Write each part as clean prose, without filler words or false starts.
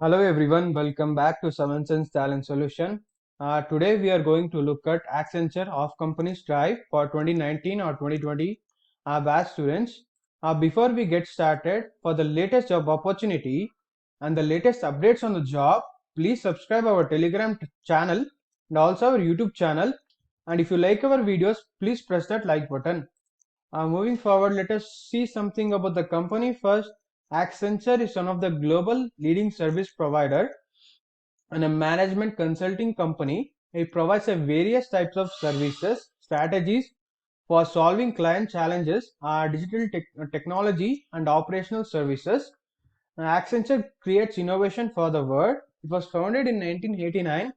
Hello everyone, welcome back to Seven Sense Talent Solution. Today we are going to look at Accenture of Companies Drive for 2019 or 2020 batch students. Before we get started, for the latest job opportunity and the latest updates on the job, please subscribe our Telegram channel and also our YouTube channel. And if you like our videos, please press that like button. Moving forward, let us see something about the company first. Accenture is one of the global leading service provider and a management consulting company. It provides a various types of services, strategies for solving client challenges, technology and operational services. Accenture creates innovation for the world. It was founded in 1989.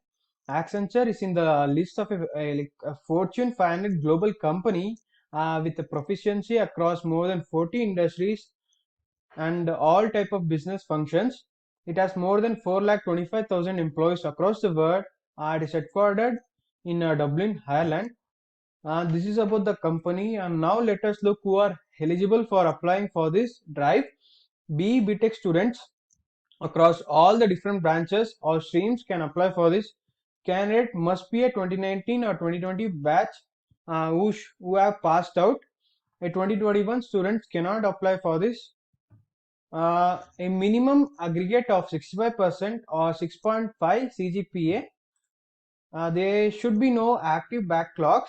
Accenture is in the list of a Fortune 500 global company with a proficiency across more than 40 industries and all type of business functions. It has more than 4,25,000 employees across the world. It is headquartered in Dublin, Ireland. This is about the company, and now let us look who are eligible for applying for this drive. BTech students across all the different branches or streams can apply for this. Candidate must be a 2019 or 2020 batch who have passed out. A 2021 student cannot apply for this. A minimum aggregate of 65% or 6.5 CGPA. There should be no active backlogs.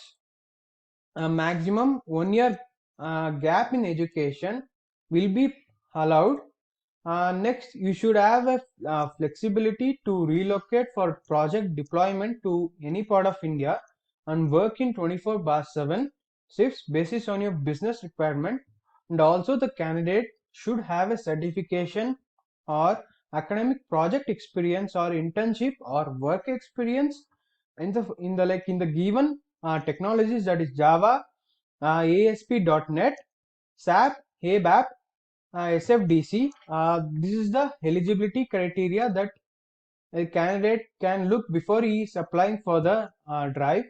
A maximum 1 year gap in education will be allowed. Next, you should have a flexibility to relocate for project deployment to any part of India and work in 24/7 shifts basis on your business requirement. And also, the candidate should have a certification or academic project experience or internship or work experience in the given technologies, that is Java, ASP.NET, SAP, ABAP, SFDC. This is the eligibility criteria that a candidate can look before he is applying for the drive.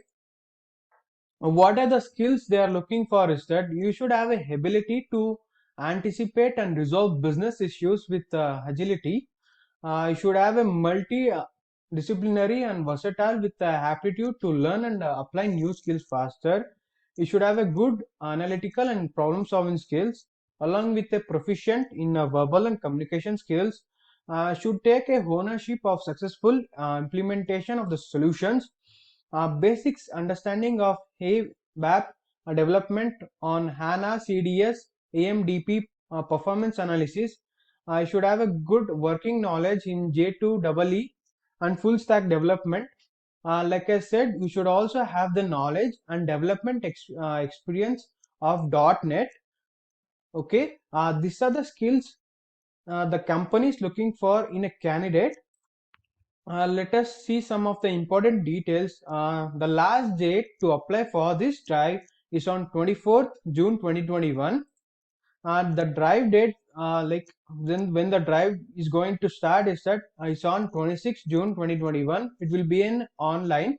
What are the skills they are looking for is that you should have a ability to anticipate and resolve business issues with agility. You should have a multi-disciplinary and versatile with the aptitude to learn and apply new skills faster. You should have a good analytical and problem-solving skills, along with a proficient in verbal and communication skills. Should take a ownership of successful implementation of the solutions. Basics understanding of ABAP development on HANA, CDS, AMDP performance analysis. I should have a good working knowledge in J2EE and full stack development. Like I said, you should also have the knowledge and development experience of .NET. Okay, these are the skills the company is looking for in a candidate. Let us see some of the important details. The last date to apply for this drive is on 24th June 2021. The drive date, like when the drive is going to start, is that it's on 26th June 2021. It will be in online.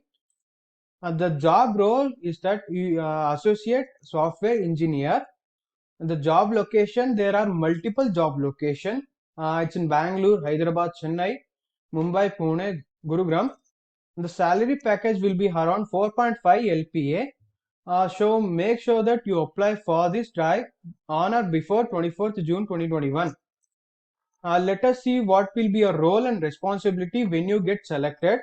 The job role is that you associate software engineer. The job location, there are multiple job location. It's in Bangalore, Hyderabad, Chennai, Mumbai, Pune, Gurugram. The salary package will be around 4.5 LPA. So make sure that you apply for this drive on or before 24th June 2021. Let us see what will be your role and responsibility when you get selected.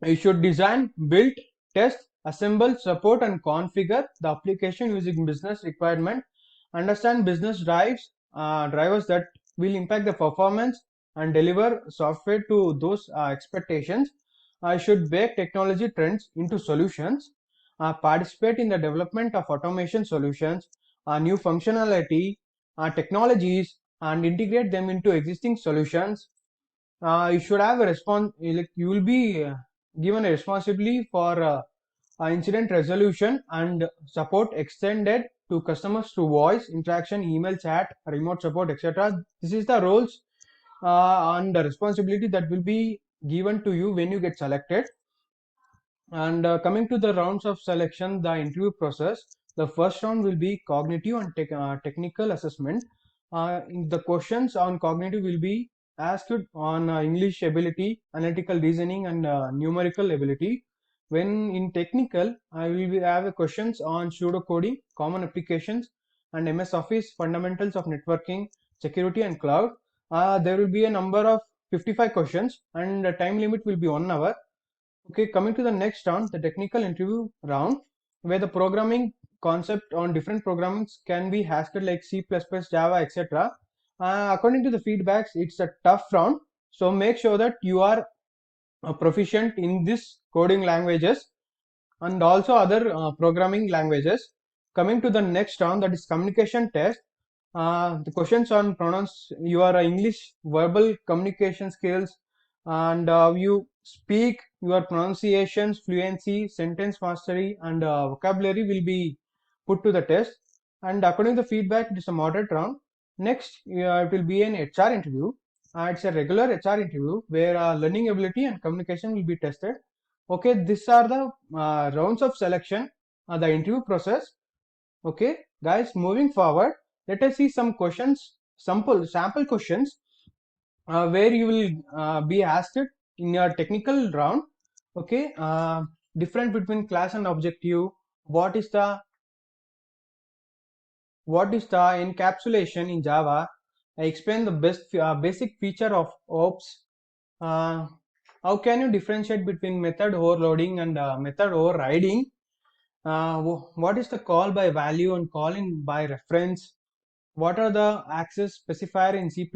You should design, build, test, assemble, support and configure the application using business requirement. Understand business drivers that will impact the performance and deliver software to those expectations. I should bake technology trends into solutions. Participate in the development of automation solutions, new functionality, technologies, and integrate them into existing solutions. You should have a like you will be given a responsibility for incident resolution and support extended to customers through voice interaction, email, chat, remote support, etc. This is the roles and the responsibility that will be given to you when you get selected. And coming to the rounds of selection, the interview process, the first round will be cognitive and technical assessment. The questions on cognitive will be asked on English ability, analytical reasoning, and numerical ability. When in technical, I will have questions on pseudocoding, common applications, and MS Office, fundamentals of networking, security, and cloud. There will be a number of 55 questions, and the time limit will be 1 hour. Okay, coming to the next round, the technical interview round, where the programming concept on different programs can be asked like C++, Java, etc. According to the feedbacks, it's a tough round. So make sure that you are proficient in this coding languages and also other programming languages. Coming to the next round, that is communication test. The questions on pronounce your English verbal communication skills, and you speak your pronunciations, fluency, sentence mastery, and vocabulary will be put to the test. And according to the feedback, it is a moderate round. Next, it will be an HR interview. It's a regular HR interview where learning ability and communication will be tested. Okay, these are the rounds of selection, the interview process. Okay, guys, moving forward, let us see some questions, sample questions, where you will be asked in your technical round. Okay, difference between class and objective. What is the encapsulation in Java? I explain the basic feature of ops. Uh, how can you differentiate between method overloading and method overriding? What is the call by value and call in by reference? What are the access specifier in C++?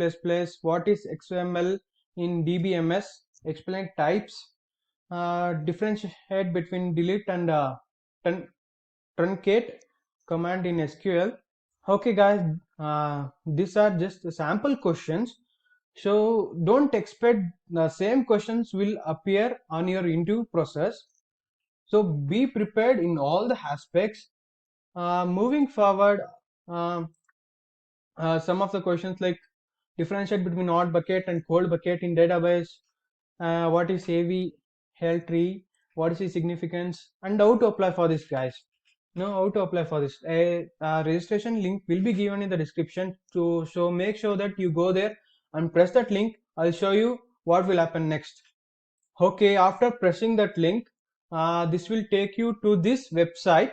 What is XML in DBMS? Explain types. Differentiate between delete and truncate command in SQL. Okay, guys, these are just sample questions. So don't expect the same questions will appear on your interview process. So be prepared in all the aspects. Moving forward, um, some of the questions like differentiate between hot bucket and cold bucket in database, what is AV hell tree, what is the significance, and how to apply for this, guys. No, how to apply for this. A registration link will be given in the description, so make sure that you go there and press that link. I'll show you what will happen next. Okay, after pressing that link, this will take you to this website.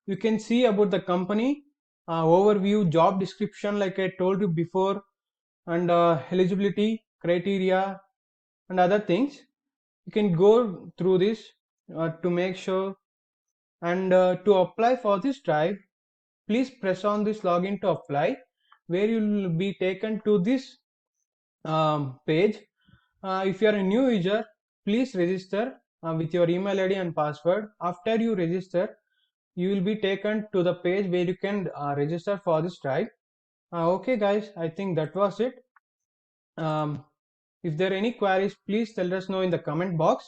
You can see about the company, overview, job description, like I told you before, and eligibility criteria and other things. You can go through this to make sure. And to apply for this drive, please press on this login to apply, where you will be taken to this page. If you are a new user, please register with your email ID and password. After you register, you will be taken to the page where you can register for this drive. Okay, guys, I think that was it. If there are any queries, please let us know in the comment box.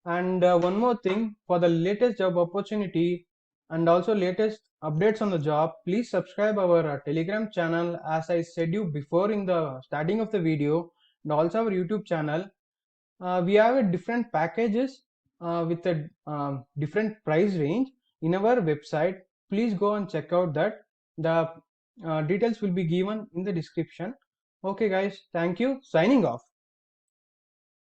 And one more thing, for the latest job opportunity and also latest updates on the job, please subscribe our Telegram channel, as I said you before in the starting of the video, and also our YouTube channel. We have a different packages with a different price range in our website. Please go and check out that. The details will be given in the description. Okay, guys, thank you. Signing off.